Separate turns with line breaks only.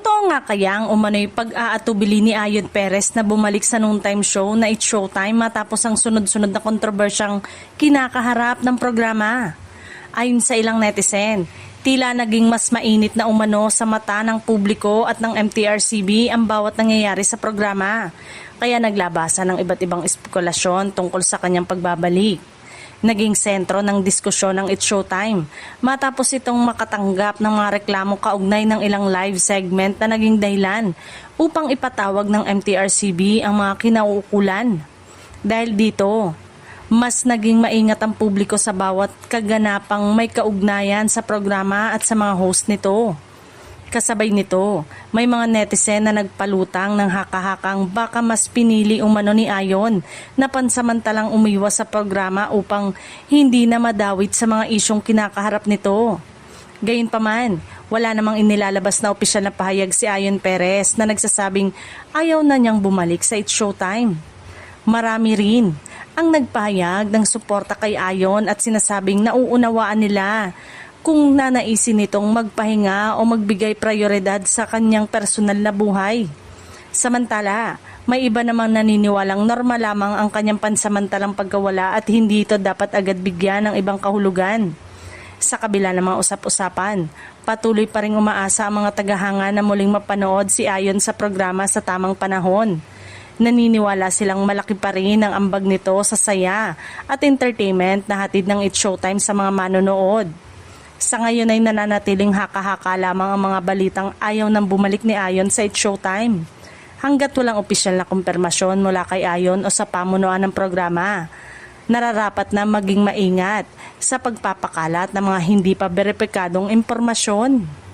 Totoo nga kaya ang umano'y pag-aatubili ni Ayon Perez na bumalik sa noontime show na It's Showtime matapos ang sunod-sunod na kontrobersyang kinakaharap ng programa? Ayon sa ilang netizen, tila naging mas mainit na umano sa mata ng publiko at ng MTRCB ang bawat nangyayari sa programa. Kaya naglabasan ng iba't ibang espekulasyon tungkol sa kanyang pagbabalik. Naging sentro ng diskusyon ng It's Showtime matapos itong makatanggap ng mga reklamo kaugnay ng ilang live segment na naging dahilan upang ipatawag ng MTRCB ang mga kinauukulan. Dahil dito, mas naging maingat ang publiko sa bawat kaganapang may kaugnayan sa programa at sa mga host nito. Kasabay nito, may mga netizen na nagpalutang ng haka-hakang baka mas pinili umano ni Ayon na pansamantalang umiwas sa programa upang hindi na madawit sa mga isyong kinakaharap nito. Gayunpaman, wala namang inilalabas na opisyal na pahayag si Ayon Perez na nagsasabing ayaw na niyang bumalik sa It's Showtime. Marami rin ang nagpahayag ng suporta kay Ayon at sinasabing nauunawaan nila kung nanaisin nitong magpahinga o magbigay prioridad sa kanyang personal na buhay. Samantala, may iba namang naniniwalang normal lamang ang kanyang pansamantalang pagkawala at hindi ito dapat agad bigyan ng ibang kahulugan. Sa kabila ng mga usap-usapan, patuloy pa ring umaasa ang mga tagahanga na muling mapanood si Ayon sa programa sa tamang panahon. Naniniwala silang malaki pa rin ang ambag nito sa saya at entertainment na hatid ng It's Showtime sa mga manonood. Sa ngayon ay nananatiling haka-haka lamang ang mga balitang ayaw nang bumalik ni Ayon sa It's Showtime. Hanggat walang opisyal na kumpirmasyon mula kay Ayon o sa pamunuan ng programa, nararapat na maging maingat sa pagpapakalat ng mga hindi pa beripikadong impormasyon.